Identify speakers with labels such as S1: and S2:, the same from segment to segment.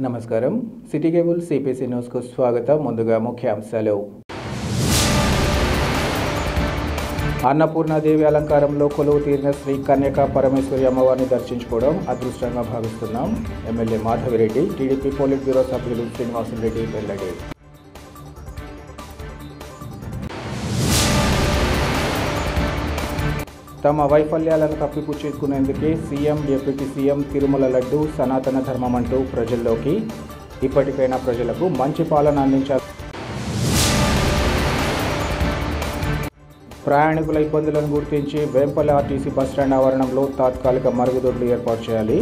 S1: నమస్కారం city cable CPC news కు స్వాగతం. ముందుగా ముఖ్యాంశాలు. అన్నపూర్ణాదేవి అలంకారంలో కొలువు తీరిన శ్రీ కన్యకా పరమేశ్వరి అమ్మవారిని దర్శించుకోవడం అదృష్టంగా భావిస్తున్నాం. MLA Madhavi Reddy, TDP politburo సభ్యులు శ్రీనివాసులరెడ్డి వెల్లడి. తమ వైఫల్యాలను కప్పిపుచ్చుకునేందుకే CM, deputy CM Tirumala laddu సనాతన ధర్మం అంటూ ప్రజల్లోకి ఇప్పటికైనా ప్రజలకు మంచి పాలన అందించాలి. ప్రయాణికుల ఇబ్బందులను గుర్తించి వేంపల్లి ఆర్టీసీ బస్టాండ్ ఆవరణంలో తాత్కాలిక మరుగుదొడ్లు ఏర్పాటు చేయాలి.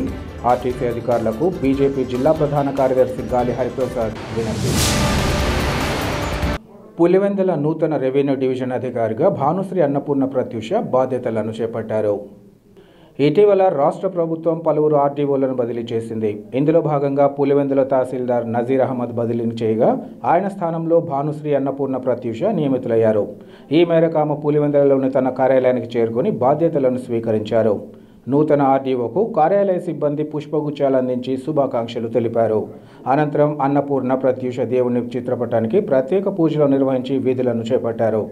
S1: ఆర్టీసీ అధికారులకు బీజేపీ జిల్లా ప్రధాన కార్యదర్శి గాలి హరిప్రసాద్ వినతి. పులివెందుల నూతన రెవెన్యూ డివిజన్ అధికారిగా భానుశ్రీ అన్నపూర్ణ ప్రత్యూష బాధ్యతలను చేపట్టారు. ఇటీవల రాష్ట్ర ప్రభుత్వం పలువురు ఆర్డీఓలను బదిలీ చేసింది. ఇందులో భాగంగా పులివెందుల తహసీల్దార్ నజీర్ అహ్మద్ బదిలీని చేయగా ఆయన స్థానంలో భానుశ్రీ అన్నపూర్ణ ప్రత్యూష నియమితులయ్యారు. ఈ మేరకు ఆమె పులివెందులలోని తన కార్యాలయానికి చేరుకుని బాధ్యతలను స్వీకరించారు. నూతన ఆర్డీఓకు కార్యాలయ సిబ్బంది పుష్పగుచ్చాలు అందించి శుభాకాంక్షలు తెలిపారు. అనంతరం అన్నపూర్ణ ప్రత్యూష దేవుని చిత్రపటానికి ప్రత్యేక పూజలు నిర్వహించి విధులను చేపట్టారు.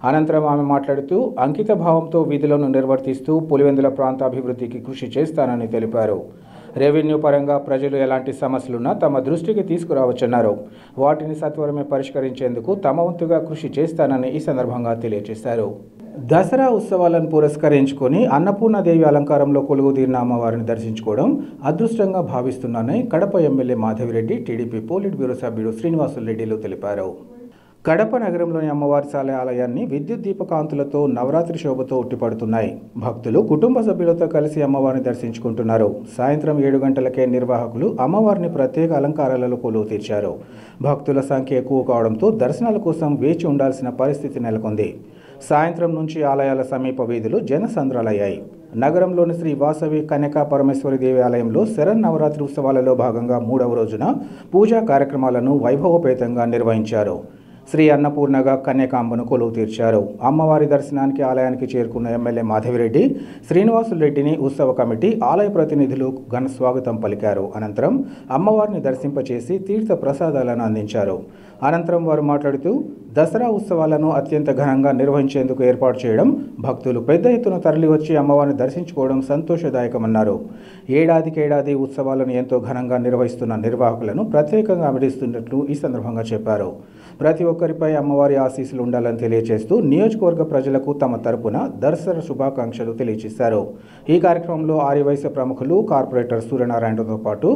S1: అనంతరం ఆమె మాట్లాడుతూ అంకిత భావంతో విధులను నిర్వర్తిస్తూ పులివెందుల ప్రాంత అభివృద్ధికి కృషి చేస్తానని తెలిపారు. రెవెన్యూ పరంగా ప్రజలు ఎలాంటి సమస్యలున్నా తమ దృష్టికి తీసుకురావచ్చన్నారు. వాటిని సత్వరమే పరిష్కరించేందుకు తమ వంతుగా కృషి చేస్తానని ఈ సందర్భంగా తెలియజేశారు. దసరా ఉత్సవాలను పురస్కరించుకొని అన్నపూర్ణాదేవి అలంకారంలో కొలువుదీరిన అమ్మవారిని దర్శించుకోవడం అదృష్టంగా భావిస్తున్నానని Kadapa MLA Madhavi Reddy, TDP politburo సభ్యుడు శ్రీనివాసులరెడ్డిలు తెలిపారు. కడప నగరంలోని అమ్మవారి ఆలయాన్ని విద్యుత్ దీపకాంతులతో నవరాత్రి శోభతో ఉట్టిపడుతున్నాయి. భక్తులు కుటుంబ సభ్యులతో కలిసి అమ్మవారిని దర్శించుకుంటున్నారు. సాయంత్రం 7 గంటలకే నిర్వాహకులు అమ్మవారిని ప్రత్యేక అలంకారాలలో కొలువు తీర్చారు. భక్తుల సంఖ్య ఎక్కువ కావడంతో దర్శనాల కోసం వేచి ఉండాల్సిన పరిస్థితి నెలకొంది. సాయంత్రం నుంచి ఆలయాల సమీప వీధులు జనసంద్రాలయ్యాయి. నగరంలోని శ్రీ వాసవి కన్యకా పరమేశ్వరి దేవి ఆలయంలో శరన్నవరాత్రి ఉత్సవాలలో భాగంగా 3వ రోజున పూజా కార్యక్రమాలను వైభవపేతంగా నిర్వహించారు. శ్రీ అన్నపూర్ణగా కన్యకాంబను కొలువు తీర్చారు. అమ్మవారి దర్శనానికి ఆలయానికి చేరుకున్న ఎమ్మెల్యే మాధవిరెడ్డి, శ్రీనివాసులరెడ్డిని ఉత్సవ కమిటీ, ఆలయ ప్రతినిధులు ఘన స్వాగతం పలికారు. అనంతరం అమ్మవారిని దర్శింపచేసి తీర్థ ప్రసాదాలను అందించారు. అనంతరం వారు మాట్లాడుతూ దసరా ఉత్సవాలను అత్యంత ఘనంగా నిర్వహించేందుకు ఏర్పాటు చేయడం, భక్తులు పెద్ద ఎత్తున తరలివచ్చి అమ్మవారిని దర్శించుకోవడం సంతోషదాయకమన్నారు. ఏడాదికేడాది ఉత్సవాలను ఎంతో ఘనంగా నిర్వహిస్తున్న నిర్వాహకులను ప్రత్యేకంగా అభినందిస్తున్నట్లు ఈ సందర్భంగా చెప్పారు. ప్రతి ఒక్కరిపై అమ్మవారి ఆశీస్సులు ఉండాలని తెలియజేస్తూ నియోజకవర్గ ప్రజలకు తమ తరపున దసరా శుభాకాంక్షలు తెలియజేశారు. ఈ కార్యక్రమంలో ఆర్యవైశ్య ప్రముఖులు, కార్పొరేటర్ సూర్యనారాయణతో పాటు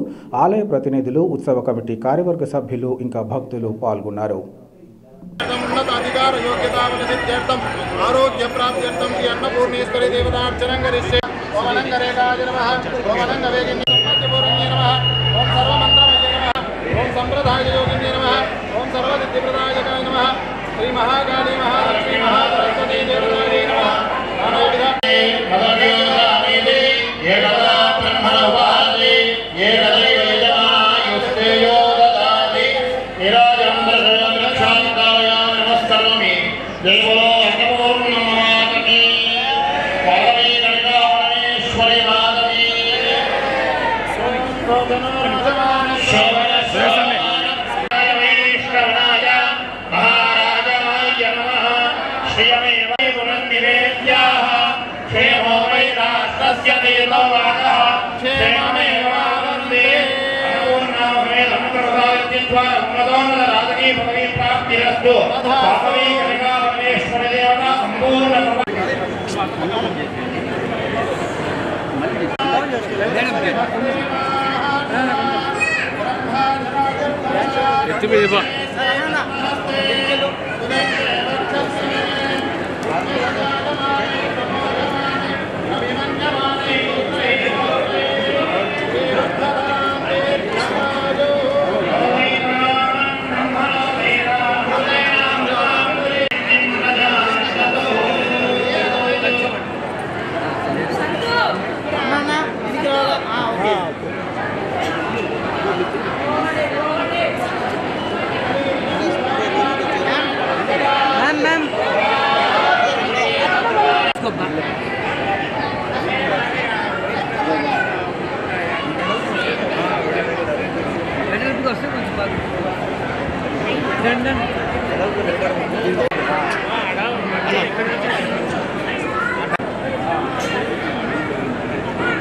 S1: ఆలయ ప్రతినిధులు, ఉత్సవ కమిటీ కార్యవర్గ సభ్యులు ఇంకా భక్తులు పాల్గొన్నారు.
S2: ఆరోగ్య ప్రాప్త్యర్థం శ్రీ అన్నపూర్ణేశ్వరి దేవతార్చనం కరిష్యే. ఓం అనంగరేకాయ నమః, ఓం అనంగవేగిన్యే నమః, ఓం సర్వమంత్రమయే నమః, ఓం సంప్రదాయ యోగిన్యే నమః, ఓం సర్వసిద్ధిప్రదాయకాయ నమః, శ్రీ మహాకాళీ మహాలక్ష్మీ మహాసరస్వతీ దేవతాయే నమః.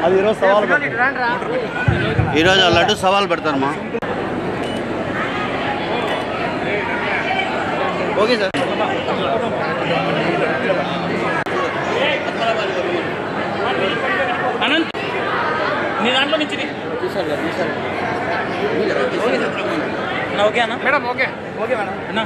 S3: అది ఈరోజు సవాల్ ఈరోజు లడ్డు సవాల్ పెడతారమ్మా. Okay sir.
S4: అనంత్ నీ దాంట్లో నుంచి ఓకే అన్న మేడం. ఓకే ఓకే మేడం అన్న.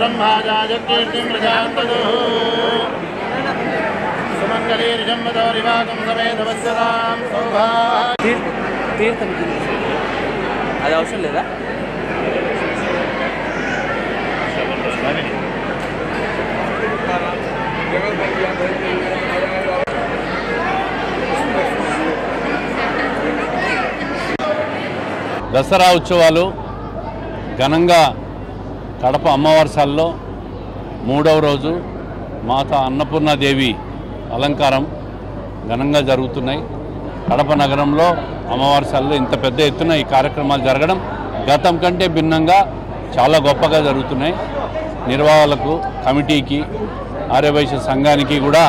S2: ब्रह्माजाकीर्तिं प्रजान्तदुः सुमङ्गलीर्जन्मदौरिवाकं समेधवस्यतां सौभाग्य
S4: తీర్థం అది అవసరం లేదా?
S5: దసరా ఉత్సవాలు ఘనంగా కడప అమ్మవారిసాల్లో 3వ రోజు మాతా అన్నపూర్ణాదేవి అలంకారం ఘనంగా జరుగుతున్నాయి. కడప నగరంలో అమ్మవారిసాల్లో ఇంత పెద్ద ఎత్తున ఈ కార్యక్రమాలు జరగడం గతం కంటే భిన్నంగా చాలా గొప్పగా జరుగుతున్నాయి. నిర్వాహకులకు, కమిటీకి, ఆర్యవైశ్య సంఘానికి కూడా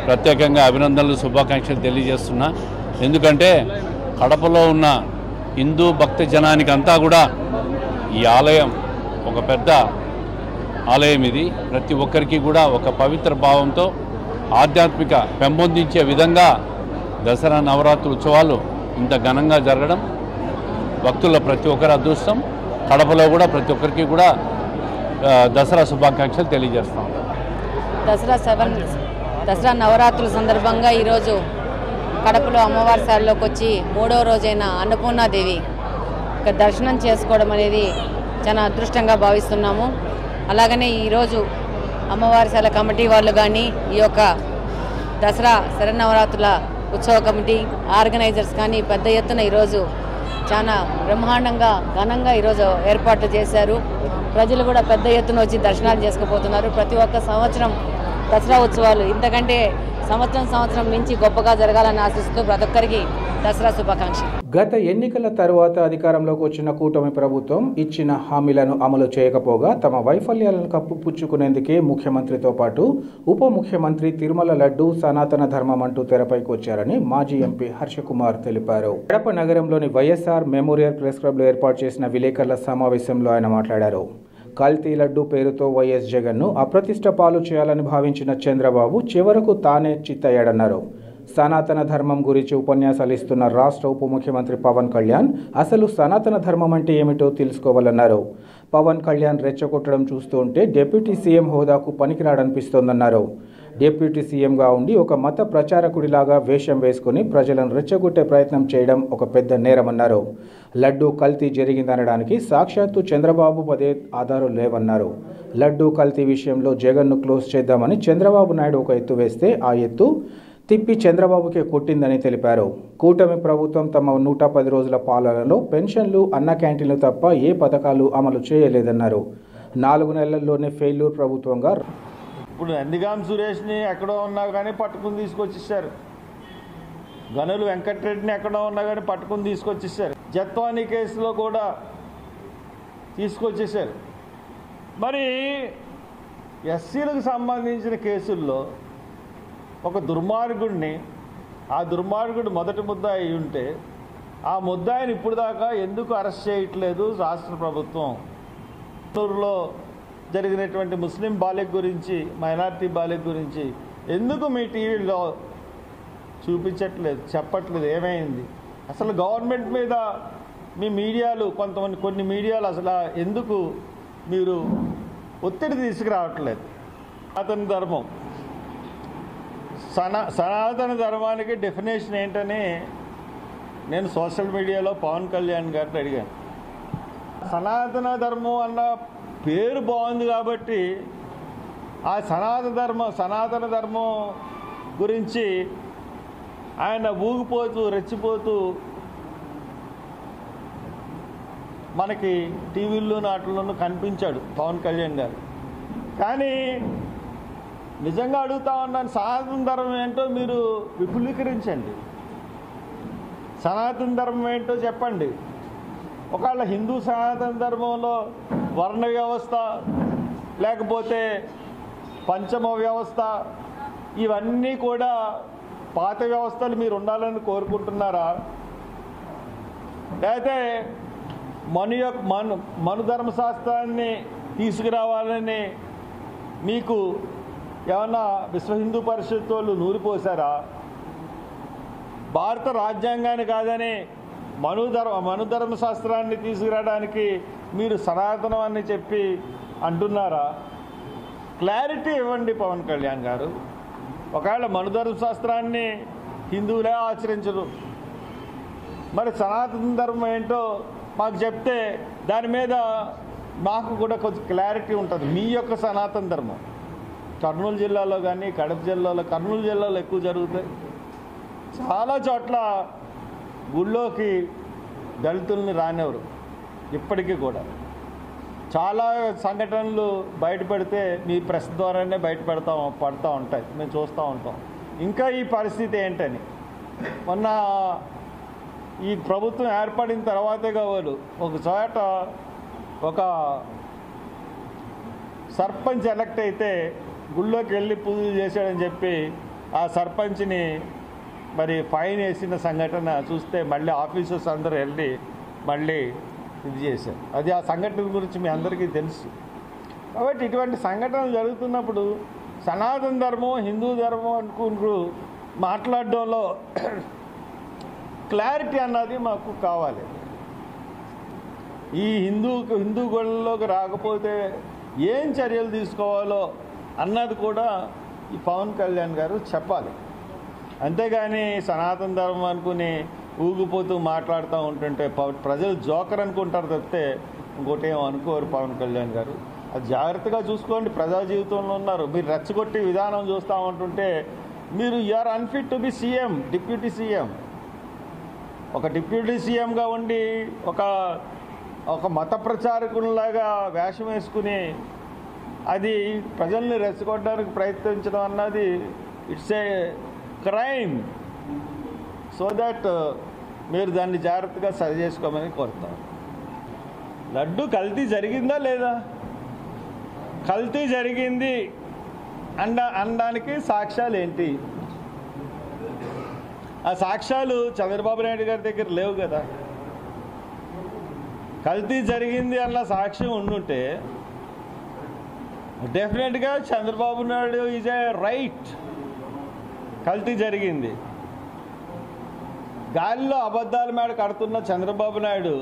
S5: ప్రత్యేకంగా అభినందనలు, శుభాకాంక్షలు తెలియజేస్తున్నా. ఎందుకంటే కడపలో ఉన్న హిందూ భక్త జనానికి అంతా కూడా ఈ ఆలయం ఒక పెద్ద ఆలయం. ఇది ప్రతి ఒక్కరికి కూడా ఒక పవిత్ర భావంతో ఆధ్యాత్మిక పెంపొందించే విధంగా దసరా నవరాత్రి ఉత్సవాలు ఇంత ఘనంగా జరగడం భక్తుల ప్రతి ఒక్కరి అదృష్టం. కడపలో కూడా ప్రతి ఒక్కరికి కూడా దసరా శుభాకాంక్షలు తెలియజేస్తాం.
S6: దసరా నవరాత్రుల సందర్భంగా ఈరోజు కడపలో అమ్మవారి సాల్లోకి వచ్చి 3వ రోజైన అన్నపూర్ణాదేవి దర్శనం చేసుకోవడం అనేది చాలా అదృష్టంగా భావిస్తున్నాము. అలాగనే ఈరోజు అమ్మవారిశాల కమిటీ వాళ్ళు కానీ, ఈ యొక్క దసరా శరన్నవరాత్రుల ఉత్సవ కమిటీ ఆర్గనైజర్స్ కానీ పెద్ద ఎత్తున ఈరోజు చాలా బ్రహ్మాండంగా ఘనంగా ఈరోజు ఏర్పాట్లు చేశారు. ప్రజలు కూడా పెద్ద ఎత్తున వచ్చి దర్శనాలు చేసుకుపోతున్నారు. ప్రతి ఒక్క సంవత్సరం దసరా ఉత్సవాలు ఇంతకంటే సంవత్సరం మించి గొప్పగా జరగాలని ఆశిస్తూ ప్రతి ఒక్కరికి దసరా శుభాకాంక్షలు.
S1: గత ఎన్నికల తర్వాత అధికారంలోకి వచ్చిన కూటమి ప్రభుత్వం ఇచ్చిన హామీలను అమలు చేయకపోగా తమ వైఫల్యాలను కప్పుపుచ్చుకునేందుకే ముఖ్యమంత్రితో పాటు ఉప ముఖ్యమంత్రి తిరుమల లడ్డు సనాతన ధర్మం అంటూ తెరపైకి వచ్చారని మాజీ ఎంపీ హర్షకుమార్ తెలిపారు. కడప నగరంలోని వైఎస్ఆర్ మెమోరియల్ ప్రెస్ క్లబ్లో ఏర్పాటు చేసిన విలేకరుల సమావేశంలో ఆయన మాట్లాడారు. కల్తీ లడ్డు పేరుతో వైఎస్ జగన్ను అప్రతిష్ట పాలు చేయాలని భావించిన చంద్రబాబు చివరకు తానే చిత్తయ్యాడన్నారు. సనాతన ధర్మం గురించి ఉపన్యాసాలు ఇస్తున్న రాష్ట్ర ఉప ముఖ్యమంత్రి పవన్ కళ్యాణ్ అసలు సనాతన ధర్మం అంటే ఏమిటో తెలుసుకోవాలన్నారు. పవన్ కళ్యాణ్ రెచ్చగొట్టడం చూస్తూ ఉంటే డిప్యూటీ సీఎం హోదాకు పనికిరాడనిపిస్తోందన్నారు. డిప్యూటీ సీఎంగా ఉండి ఒక మత ప్రచారకుడిలాగా వేషం వేసుకుని ప్రజలను రెచ్చగొట్టే ప్రయత్నం చేయడం ఒక పెద్ద నేరమన్నారు. లడ్డూ కల్తీ జరిగిందనడానికి సాక్షాత్తు చంద్రబాబు పదే ఆధారాలు లేవన్నారు. లడ్డూ కల్తీ విషయంలో జగన్ను క్లోజ్ చేద్దామని చంద్రబాబు నాయుడు ఒక ఎత్తు వేస్తే ఆ ఎత్తు తిప్పి చంద్రబాబుకే కొట్టిందని తెలిపారు. కూటమి ప్రభుత్వం తమ 110 రోజుల పాలనలో పెన్షన్లు, అన్న క్యాంటీన్లు తప్ప ఏ పథకాలు అమలు చేయలేదన్నారు. 4 నెలల్లోనే ఫెయిల్యూర్ ప్రభుత్వంగా
S7: ఇప్పుడు నందిగాం సురేష్ని ఎక్కడో ఉన్నా కానీ పట్టుకుని తీసుకొచ్చేసారు. గనులు వెంకటరెడ్డిని ఎక్కడో ఉన్నా కానీ పట్టుకుని తీసుకొచ్చేసారు. జత్వానీ కేసులో కూడా తీసుకొచ్చేసారు. మరి ఎస్సీలకు సంబంధించిన కేసుల్లో ఒక దుర్మార్గుడిని, ఆ దుర్మార్గుడు మొదటి ముద్దాయి ఉంటే ఆ ముద్దాయిని ఇప్పుడు దాకా ఎందుకు అరెస్ట్ చేయట్లేదు రాష్ట్ర ప్రభుత్వం? చిత్తూరులో జరిగినటువంటి ముస్లిం బాలిక గురించి, మైనారిటీ బాలిక గురించి ఎందుకు మీ టీవీలో చూపించట్లేదు, చెప్పట్లేదు? ఏమైంది అసలు? గవర్నమెంట్ మీద మీ మీడియాలు, కొన్ని మీడియాలు అసలు ఎందుకు మీరు ఒత్తిడి తీసుకురావట్లేదు? సనాతన ధర్మం, సనాతన ధర్మానికి డెఫినేషన్ ఏంటని నేను సోషల్ మీడియాలో పవన్ కళ్యాణ్ గారిని అడిగాను. సనాతన ధర్మం అన్న పేరు బాగుంది కాబట్టి ఆ సనాతన ధర్మం గురించి ఆయన ఊగిపోతూ రెచ్చిపోతూ మనకి టీవీల్లో నాట్లోనూ కనిపించాడు పవన్ కళ్యాణ్ గారు. కానీ నిజంగా అడుగుతా ఉన్నాను, సనాతన ధర్మం ఏంటో మీరు విపులీకరించండి. సనాతన ధర్మం ఏంటో చెప్పండి. ఒకవేళ హిందూ సనాతన ధర్మంలో వర్ణ వ్యవస్థ, లేకపోతే పంచమ వ్యవస్థ, ఇవన్నీ కూడా పాత వ్యవస్థలు మీరు ఉండాలని కోరుకుంటున్నారా? లేకపోతే మను ధర్మశాస్త్రాన్ని తీసుకురావాలని మీకు ఏమన్నా విశ్వ హిందూ పరిషత్ వాళ్ళు నూరిపోసారా? భారత రాజ్యాంగాన్ని కాదని మను ధర్మశాస్త్రాన్ని తీసుకురావడానికి మీరు సనాతనం అని చెప్పి అంటున్నారా? క్లారిటీ ఇవ్వండి పవన్ కళ్యాణ్ గారు. ఒకవేళ మను ధర్మశాస్త్రాన్ని హిందువులే ఆచరించరు, మరి సనాతన ధర్మం ఏంటో మాకు చెప్తే దాని మీద మాకు కూడా కొంచెం క్లారిటీ ఉంటుంది. మీ యొక్క సనాతన ధర్మం కర్నూలు జిల్లాలో కానీ, కడప జిల్లాలో, కర్నూలు జిల్లాలో ఎక్కువ జరుగుతాయి. చాలా చోట్ల గుళ్ళోకి దళితుల్ని రానివ్వరు. ఇప్పటికీ కూడా చాలా సంఘటనలు బయటపడితే మీ ప్రెస్ ద్వారానే పడుతూ ఉంటాయి, మేము చూస్తూ ఉంటాం. ఇంకా ఈ పరిస్థితి ఏంటని మొన్న ఈ ప్రభుత్వం ఏర్పడిన తర్వాతే కావాలి ఒక చోట ఒక సర్పంచ్ ఎలక్ట్ అయితే గుళ్ళోకి వెళ్ళి పూజలు చేశాడని చెప్పి ఆ సర్పంచ్ని మరి ఫైన్ వేసిన సంఘటన చూస్తే మళ్ళీ ఆఫీసర్స్ అందరూ వెళ్ళి మళ్ళీ ఇది చేశారు. అది ఆ సంఘటన గురించి మీ అందరికీ తెలుసు. కాబట్టి ఇటువంటి సంఘటనలు జరుగుతున్నప్పుడు సనాతన ధర్మం, హిందూ ధర్మం అనుకుంటూ మాట్లాడడంలో క్లారిటీ అన్నది మాకు కావాలి. ఈ హిందూ గుళ్ళలోకి రాకపోతే ఏం చర్యలు తీసుకోవాలో అన్నది కూడా ఈ పవన్ కళ్యాణ్ గారు చెప్పాలి. అంతేగాని సనాతన ధర్మం అనుకుని ఊగిపోతూ మాట్లాడుతూ ఉంటుంటే ప్రజలు జోకర్ అనుకుంటారు తప్పితే ఇంకోటి ఏమో అనుకోరు పవన్ కళ్యాణ్ గారు. అది జాగ్రత్తగా చూసుకోండి. ప్రజా జీవితంలో ఉన్నారు. మీరు రెచ్చగొట్టి విధానం చూస్తూ ఉంటుంటే మీరు you are unfit to be CM, deputy CM. ఒక డిప్యూటీ సీఎంగా ఉండి ఒక మత ప్రచారకునిలాగా వేషం వేసుకుని అది ప్రజల్ని రెచ్చగొట్టడానికి ప్రయత్నించడం అన్నది it's a crime. So that మీరు దాన్ని జాగ్రత్తగా సరి చేసుకోమని కోరుతారు. లడ్డు కల్తీ జరిగిందా లేదా? కల్తీ జరిగింది అనడానికి సాక్ష్యాలు ఏంటి? ఆ సాక్ష్యాలు చంద్రబాబు నాయుడు గారి దగ్గర లేవు కదా. కల్తీ జరిగింది అన్న సాక్ష్యం ఉండుంటే డెఫినెట్గా Chandrababu Naidu is a right. కల్తీ జరిగింది, గాలిలో అబద్ధాల మేడ కడుతున్న చంద్రబాబు నాయుడు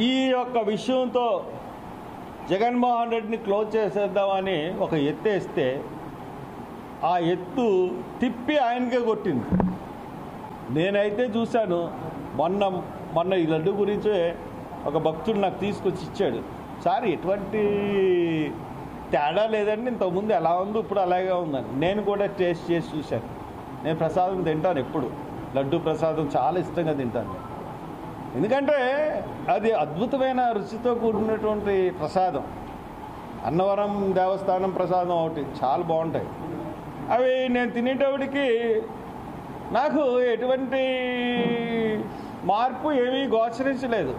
S7: ఈ యొక్క విషయంతో జగన్మోహన్ రెడ్డిని క్లోజ్ చేసేద్దామని ఒక ఎత్తు వేస్తే ఆ ఎత్తు తిప్పి ఆయనకే కొట్టింది. నేనైతే చూశాను. మొన్న ఈ లడ్డు గురించి ఒక భక్తుడు నాకు తీసుకొచ్చి ఇచ్చాడు. సార్ ఎటువంటి తేడా లేదండి, ఇంతకుముందు ఎలా ఉందో ఇప్పుడు అలాగే ఉందని. నేను కూడా టేస్ట్ చేసి చూశాను. నేను ప్రసాదం తింటాను, ఎప్పుడు లడ్డు ప్రసాదం చాలా ఇష్టంగా తింటాను. ఎందుకంటే అది అద్భుతమైన రుచితో కూడినటువంటి ప్రసాదం. అన్నవరం దేవస్థానం ప్రసాదం ఒకటి చాలా బాగుంటాయి. అవి నేను తినేటప్పటికి నాకు ఎటువంటి మార్పు ఏమీ గోచరించలేదు.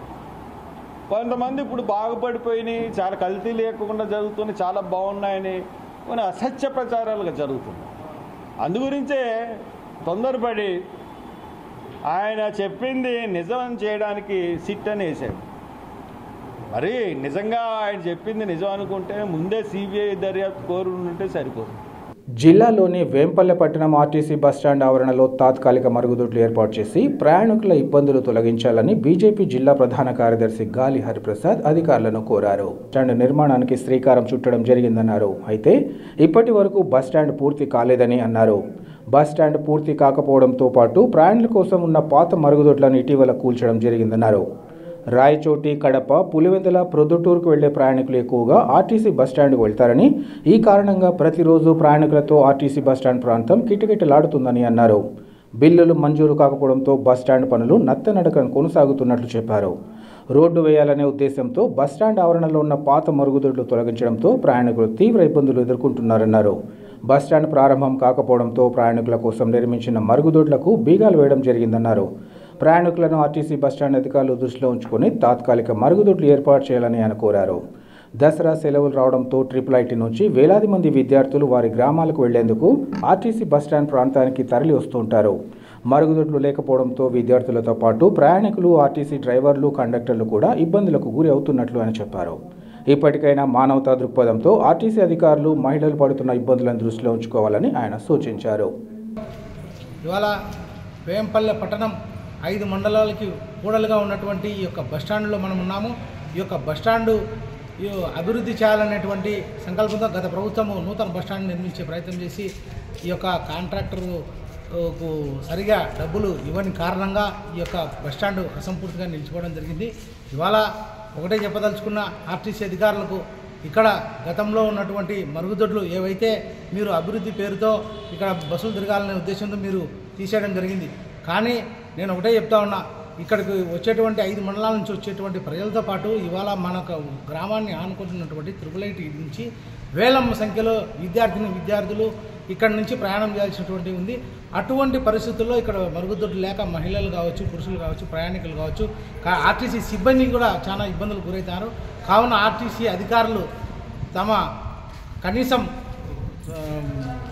S7: కొంతమంది ఇప్పుడు బాగుపడిపోయినాయి, చాలా కల్తీ లేకుండా జరుగుతుంది, చాలా బాగున్నాయని కొన్ని అసత్య ప్రచారాలుగా జరుగుతుంది. అందుగురించే తొందరపడి ఆయన చెప్పింది నిజం చేయడానికి సిట్ అని వేశాడు. మరి నిజంగా ఆయన చెప్పింది నిజం అనుకుంటే ముందే సిబిఐ దర్యాప్తు కోరుంటే సరిపోదు.
S1: జిల్లాలోని వేంపల్లె పట్టణం ఆర్టీసీ బస్టాండ్ ఆవరణలో తాత్కాలిక మరుగుదొడ్లు ఏర్పాటు చేసి ప్రయాణికుల ఇబ్బందులు తొలగించాలని బీజేపీ జిల్లా ప్రధాన కార్యదర్శి గాలి హరిప్రసాద్ అధికారులను కోరారు. బస్టాండ్ నిర్మాణానికి శ్రీకారం చుట్టడం జరిగిందన్నారు. అయితే ఇప్పటి వరకు బస్టాండ్ పూర్తి కాలేదని అన్నారు. బస్టాండ్ పూర్తి కాకపోవడంతో పాటు ప్రయాణికుల కోసం ఉన్న పాత మరుగుదొడ్లను ఇటీవల కూల్చడం జరిగిందన్నారు. రాయచోటి, కడప, పులివెందుల, ప్రొద్దుటూరుకు వెళ్లే ప్రయాణికులు ఎక్కువగా ఆర్టీసీ బస్టాండ్కు వెళ్తారని, ఈ కారణంగా ప్రతిరోజు ప్రయాణికులతో ఆర్టీసీ బస్టాండ్ ప్రాంతం కిటకిటలాడుతుందని అన్నారు. బిల్లులు మంజూరు కాకపోవడంతో బస్టాండ్ పనులు నత్తనడకన కొనసాగుతున్నట్లు చెప్పారు. రోడ్డు వేయాలనే ఉద్దేశంతో బస్టాండ్ ఆవరణలో ఉన్న పాత మరుగుదొడ్లు తొలగించడంతో ప్రయాణికులు తీవ్ర ఇబ్బందులు ఎదుర్కొంటున్నారన్నారు. బస్టాండ్ ప్రారంభం కాకపోవడంతో ప్రయాణికుల కోసం నిర్మించిన మరుగుదొడ్లకు బీగాలు వేయడం జరిగిందన్నారు. ప్రయాణికులను ఆర్టీసీ బస్టాండ్ అధికారులు దృష్టిలో ఉంచుకొని తాత్కాలిక మరుగుదొడ్లు ఏర్పాటు చేయాలని ఆయన కోరారు. దసరా సెలవులు రావడంతో ట్రిపుల్ నుంచి వేలాది మంది విద్యార్థులు వారి గ్రామాలకు వెళ్లేందుకు ఆర్టీసీ బస్టాండ్ ప్రాంతానికి తరలి వస్తుంటారు. మరుగుదొడ్లు లేకపోవడంతో విద్యార్థులతో పాటు ప్రయాణికులు, ఆర్టీసీ డ్రైవర్లు, కండక్టర్లు కూడా ఇబ్బందులకు గురి అవుతున్నట్లు ఆయన చెప్పారు. ఇప్పటికైనా మానవతా దృక్పథంతో ఆర్టీసీ అధికారులు మహిళలు పడుతున్న ఇబ్బందులను దృష్టిలో ఉంచుకోవాలని ఆయన సూచించారు.
S8: ఇవాళ వేంపల్లె పట్టణం 5 మండలాలకి కూడలుగా ఉన్నటువంటి ఈ యొక్క బస్టాండ్లో మనం ఉన్నాము. ఈ యొక్క బస్టాండు అభివృద్ధి చేయాలనేటువంటి సంకల్పంతో గత ప్రభుత్వము నూతన బస్టాండ్ నిర్మించే ప్రయత్నం చేసి ఈ యొక్క కాంట్రాక్టర్కు సరిగా డబ్బులు ఇవ్వని కారణంగా ఈ యొక్క బస్టాండ్ అసంపూర్తిగా నిలిచిపోవడం జరిగింది. ఇవాళ ఒకటే చెప్పదలుచుకున్న ఆర్టీసీ అధికారులకు, ఇక్కడ గతంలో ఉన్నటువంటి మరుగుదొడ్లు ఏవైతే మీరు అభివృద్ధి పేరుతో ఇక్కడ బస్సులు తిరగాలనే ఉద్దేశంతో మీరు తీసేయడం జరిగింది. కానీ నేను ఒకటే చెప్తా ఉన్నా, ఇక్కడికి వచ్చేటువంటి 5 మండలాల నుంచి వచ్చేటువంటి ప్రజలతో పాటు ఇవాళ మనకు గ్రామాన్ని ఆనుకుంటున్నటువంటి ట్రిపుల్ నుంచి వేల సంఖ్యలో విద్యార్థులు ఇక్కడ నుంచి ప్రయాణం చేయాల్సినటువంటి ఉంది. అటువంటి పరిస్థితుల్లో ఇక్కడ మరుగుదొడ్లు లేక మహిళలు కావచ్చు, పురుషులు కావచ్చు, ప్రయాణికులు కావచ్చు, ఆర్టీసీ సిబ్బంది కూడా చాలా ఇబ్బందులు గురవుతారు. కావున ఆర్టీసీ అధికారులు తమ కనీసం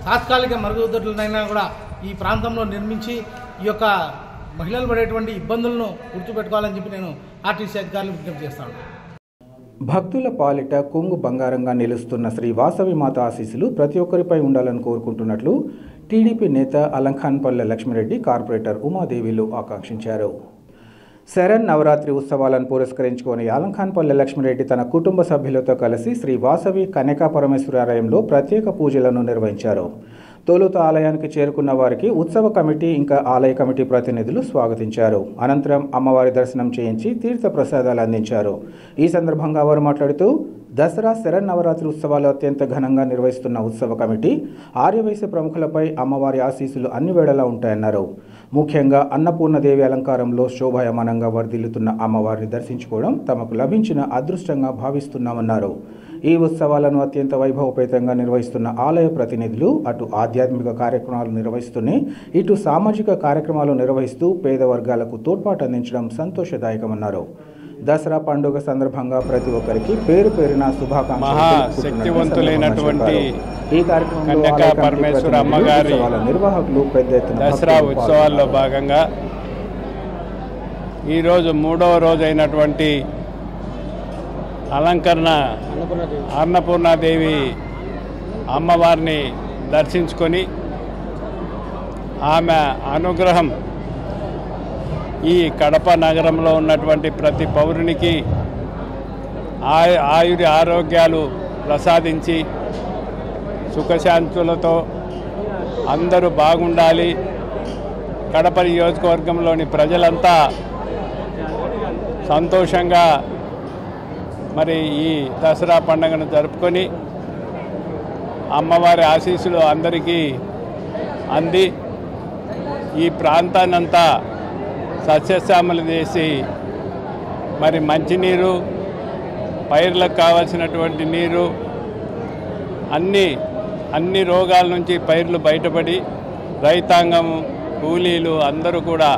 S8: తాత్కాలిక మరుగుదొడ్లనైనా కూడా ఈ ప్రాంతంలో నిర్మించి ఈ యొక్క మహిళలు పడేటువంటి ఇబ్బందులను గుర్తుపెట్టుకోవాలని చెప్పి నేను ఆర్టీసీ అధికారులు విజ్ఞప్తి చేస్తాను.
S1: భక్తుల పాలిట కొంగు బంగారంగా నిలుస్తున్న శ్రీ వాసవి మాత ఆశీస్సులు ప్రతి ఒక్కరిపై ఉండాలని కోరుకుంటున్నట్లు టీడీపీ నేత అలంఖాన్పల్లె లక్ష్మిరెడ్డి, కార్పొరేటర్ ఉమాదేవిలు ఆకాంక్షించారు. శరణ్ నవరాత్రి ఉత్సవాలను పురస్కరించుకొని అలంఖాన్పల్లె లక్ష్మిరెడ్డి తన కుటుంబ సభ్యులతో కలిసి శ్రీ వాసవి కన్యకా పరమేశ్వరి ఆలయంలో ప్రత్యేక పూజలను నిర్వహించారు. తొలుత ఆలయానికి చేరుకున్న వారికి ఉత్సవ కమిటీ ఇంకా ఆలయ కమిటీ ప్రతినిధులు స్వాగతించారు. అనంతరం అమ్మవారి దర్శనం చేయించి తీర్థ ప్రసాదాలు అందించారు. ఈ సందర్భంగా వారు మాట్లాడుతూ దసరా శరన్నవరాత్రి ఉత్సవాలు అత్యంత ఘనంగా నిర్వహిస్తున్న ఉత్సవ కమిటీ ఆర్యవైశ్య ప్రముఖులపై అమ్మవారి ఆశీస్సులు అన్ని వేళలా ఉంటాయన్నారు. ముఖ్యంగా అన్నపూర్ణదేవి అలంకారంలో శోభాయమానంగా వర్ధిల్లుతున్న అమ్మవారిని దర్శించుకోవడం తమకు లభించిన అదృష్టంగా భావిస్తున్నామన్నారు. ఈ ఉత్సవాలను అత్యంత వైభవపేతంగా నిర్వహిస్తున్న ఆలయ ప్రతినిధులు అటు ఆధ్యాత్మిక కార్యక్రమాలు నిర్వహిస్తూనే ఇటు సామాజిక కార్యక్రమాలు నిర్వహిస్తూ పేద వర్గాలకు తోడ్పాటు అందించడం సంతోషదాయకమన్నారు. దసరా పండుగ సందర్భంగా ప్రతి ఒక్కరికి పేరు పేరున
S9: శక్తివంతులైనటువంటి
S1: ఈ కార్యక్రమంలో
S9: కన్యకా పరమేశ్వరి అమ్మగారి
S1: నిర్వాహకులు పెద్ద ఎత్తున
S9: దసరా ఉత్సవాల్లో భాగంగా ఈరోజు 3వ రోజు అయినటువంటి అలంకరణ అన్నపూర్ణాదేవి అమ్మవారిని దర్శించుకొని ఆమె అనుగ్రహం ఈ కడప నగరంలో ఉన్నటువంటి ప్రతి పౌరునికి ఆయురి ఆరోగ్యాలు ప్రసాదించి సుఖశాంతులతో అందరూ బాగుండాలి. కడప నియోజకవర్గంలోని ప్రజలంతా సంతోషంగా మరి ఈ దసరా పండుగను జరుపుకొని అమ్మవారి ఆశీస్సులు అందరికీ అంది ఈ ప్రాంతాన్నంతా సస్యశ్యామలు చేసి మరి మంచినీరు, పైర్లకు కావాల్సినటువంటి నీరు, అన్ని రోగాల నుంచి పైర్లు బయటపడి రైతాంగం, కూలీలు అందరూ కూడా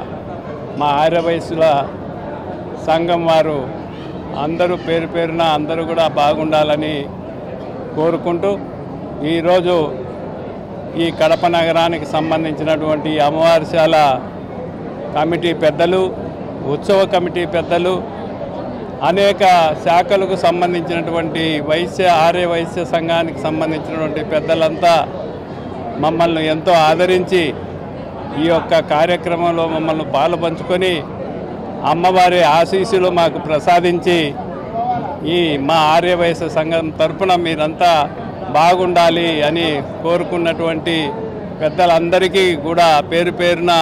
S9: మా ఆర్యవైశ్యుల సంఘం వారు అందరూ పేరు పేరున అందరూ కూడా బాగుండాలని కోరుకుంటూ ఈరోజు ఈ కడప నగరానికి సంబంధించినటువంటి అమ్మవారిశాల కమిటీ పెద్దలు, ఉత్సవ కమిటీ పెద్దలు, అనేక శాఖలకు సంబంధించినటువంటి ఆర్య వైశ్య సంఘానికి సంబంధించినటువంటి పెద్దలంతా మమ్మల్ని ఎంతో ఆదరించి ఈ యొక్క కార్యక్రమంలో మమ్మల్ని పాలుపంచుకొని అమ్మవారి ఆశీస్సులు మాకు ప్రసాదించి ఈ మా ఆర్య వైశ్య సంఘం తరపున మీరంతా బాగుండాలి అని కోరుకున్నటువంటి పెద్దలందరికీ కూడా పేరు పేరున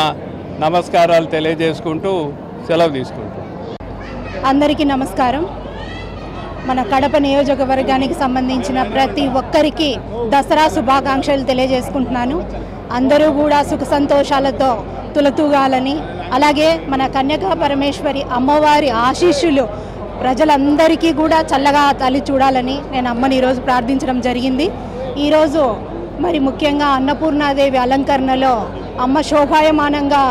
S9: నమస్కారాలు తెలియజేసుకుంటూ సెలవు తీసుకుంటాం.
S10: అందరికీ నమస్కారం. మన కడప నియోజకవర్గానికి సంబంధించిన ప్రతి ఒక్కరికి దసరా శుభాకాంక్షలు తెలియజేసుకుంటున్నాను. అందరూ కూడా సుఖ సంతోషాలతో తులతూగాలని, అలాగే మన కన్యకా పరమేశ్వరి అమ్మవారి ఆశీస్సులు ప్రజలందరికీ కూడా చల్లగా తల్లి చూడాలని నేను అమ్మని ఈరోజు ప్రార్థించడం జరిగింది. ఈరోజు మరి ముఖ్యంగా అన్నపూర్ణాదేవి అలంకరణలో అమ్మ శోభాయమానంగా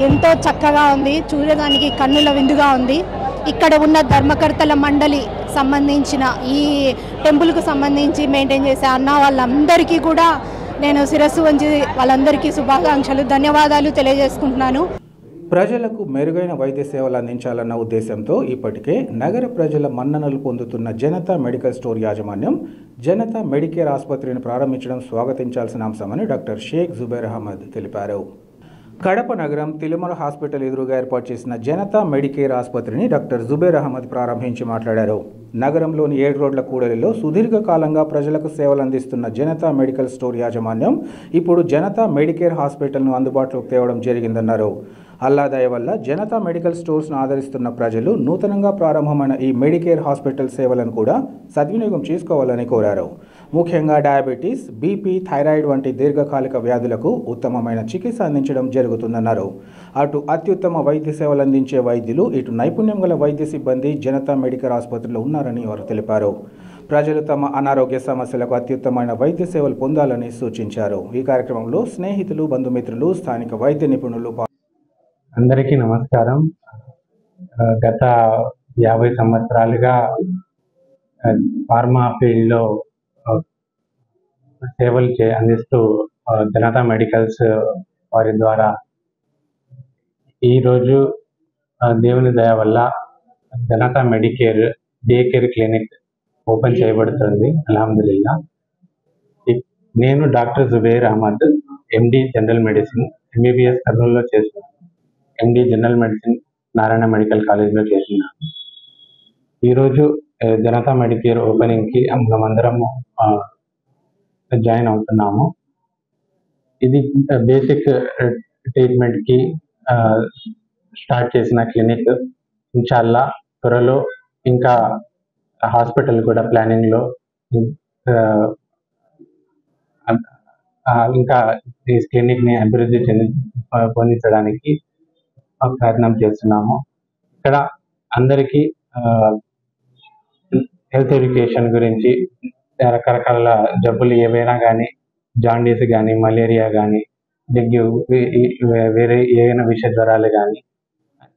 S10: ఎంతో చక్కగా ఉంది, చూడడానికి కన్నుల విందుగా ఉంది. ఇక్కడ ఉన్న ధర్మకర్తల మండలి సంబంధించిన ఈ టెంపుల్కు సంబంధించి మెయింటైన్ చేసే అన్న వాళ్ళందరికీ కూడా నేను శిరస్సు వంచి వాళ్ళందరికీ శుభాకాంక్షలు, ధన్యవాదాలు తెలియజేసుకుంటున్నాను.
S1: ప్రజలకు మెరుగైన వైద్య సేవలు అందించాలన్న ఉద్దేశంతో ఇప్పటికే నగర ప్రజల మన్ననలు పొందుతున్న జనతా మెడికల్ స్టోర్ యాజమాన్యం జనతా మెడికేర్ ఆసుపత్రిని ప్రారంభించడం స్వాగతించాల్సిన అంశమని డాక్టర్ షేక్ జుబైర్ అహ్మద్ తెలిపారు. కడప నగరం తిరుమల హాస్పిటల్ ఎదురుగా ఏర్పాటు చేసిన జనతా మెడికేర్ ఆసుపత్రిని డాక్టర్ జుబైర్ అహ్మద్ ప్రారంభించి మాట్లాడారు. నగరంలోని 7 రోడ్ల కూడలిలో సుదీర్ఘకాలంగా ప్రజలకు సేవలు అందిస్తున్న జనతా మెడికల్ స్టోర్ యాజమాన్యం ఇప్పుడు జనతా మెడికేర్ హాస్పిటల్ను అందుబాటులోకి తేవడం జరిగిందన్నారు. అల్లాదయ వల్ల జనతా మెడికల్ స్టోర్స్ను ఆదరిస్తున్న ప్రజలు నూతనంగా ప్రారంభమైన ఈ మెడికేర్ హాస్పిటల్ సేవలను కూడా సద్వినియోగం చేసుకోవాలని కోరారు. ముఖ్యంగా డయాబెటీస్, బీపీ, థైరాయిడ్ వంటి దీర్ఘకాలిక వ్యాధులకు ఉత్తమమైన చికిత్స అందించడం జరుగుతుందన్నారు. అటు అత్యుత్తమ వైద్య సేవలు అందించే వైద్యులు, ఇటు నైపుణ్యం గల వైద్య సిబ్బంది జనతా మెడికేర్ ఆసుపత్రిలో ఉన్నారని వారు తెలిపారు. ప్రజలు తమ అనారోగ్య సమస్యలకు అత్యుత్తమైన వైద్య సేవలు పొందాలని సూచించారు. ఈ కార్యక్రమంలో స్నేహితులు, బంధుమిత్రులు, స్థానిక వైద్య నిపుణులు
S11: అందరికీ నమస్కారం. గత 50 సంవత్సరాలుగా ఫార్మా ఫీల్డ్లో సేవలు అందిస్తూ జనతా మెడికల్స్ వారి ద్వారా ఈరోజు దేవుని దయ వల్ల Janata medicare day care clinic open చేయబడుతుంది. అల్హమ్దులిల్లా. నేను doctor Zubair Ahmed, MD general medicine, MBBS కర్నూలులో చేస్తున్నాను. MD general medicine Narayana medical కాలేజ్లో చేస్తున్నాను. ఈరోజు జనతా మెడికేర్ ఓపెనింగ్కి మనమందరము జాయిన్ అవుతున్నాము. ఇది బేసిక్ ట్రీట్మెంట్కి స్టార్ట్ చేసిన క్లినిక్. ఇన్షాల్లా త్వరలో ఇంకా హాస్పిటల్ కూడా ప్లానింగ్లో, ఇంకా ఈ క్లినిక్ని అభివృద్ధి పొందించడానికి ప్రయత్నం చేస్తున్నాము. ఇక్కడ అందరికీ హెల్త్ ఎడ్యుకేషన్ గురించి, రకరకాల జబ్బులు ఏవైనా కానీ, జాండీస్ కానీ, మలేరియా కానీ, డెంగ్యూ, వేరే ఏవైనా విష జ్వరాలు కానీ,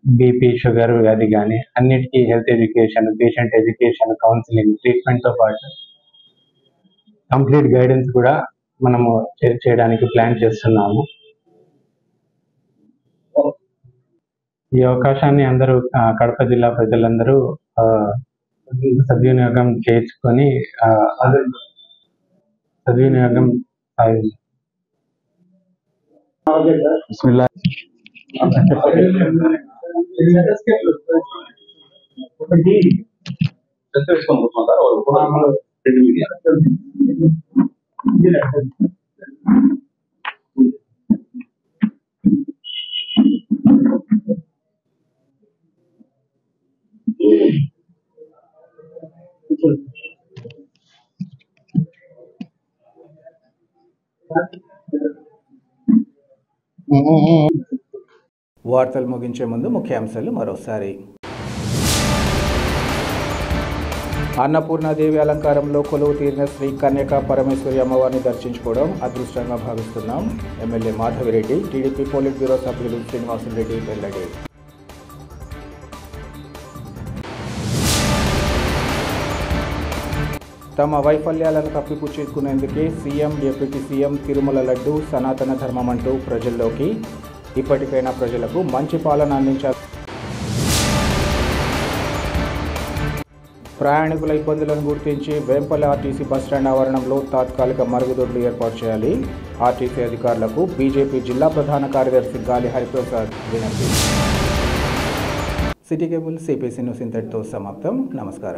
S11: బీపీ, షుగర్ వ్యాధి కానీ, అన్నిటికీ health education, patient education, counselling, ట్రీట్మెంట్తో పాటు కంప్లీట్ గైడెన్స్ కూడా మనము చేయడానికి ప్లాన్ చేస్తున్నాము. ఈ అవకాశాన్ని అందరూ కడప జిల్లా ప్రజలందరూ సద్వినియోగం చేసుకొని సద్వినియోగం
S1: వార్తలు ముగించే ముందు ముఖ్యాంశాలు మరోసారి. అన్నపూర్ణాదేవి అలంకారంలో కొలువు తీరిన శ్రీ కన్యకా పరమేశ్వరి అమ్మవారిని దర్శించుకోవడం అదృష్టంగా భావిస్తున్నాం. MLA Madhavi Reddy, TDP politburo సభ్యులు శ్రీనివాసులరెడ్డి వెల్లడి. తమ వైఫల్యాలను కప్పిపుచ్చుకునేందుకే CM, deputy CM Tirumala laddu సనాతన ధర్మం అంటూ ప్రజల్లోకి. ఇప్పటికైనా ప్రజలకు మంచి పాలన అందించాలి. ప్రయాణికుల ఇబ్బందులను గుర్తించి వేంపల్లి ఆర్టీసీ బస్టాండ్ ఆవరణంలో తాత్కాలిక మరుగుదొడ్లు ఏర్పాటు చేయాలి. ఆర్టీసీ అధికారులకు బీజేపీ జిల్లా ప్రధాన కార్యదర్శి గాలి హరిప్రసాద్ వినతి. సిటీ కేబుల్ సిపిసి న్యూస్ ఇంతటితో సమాప్తం. నమస్కారం.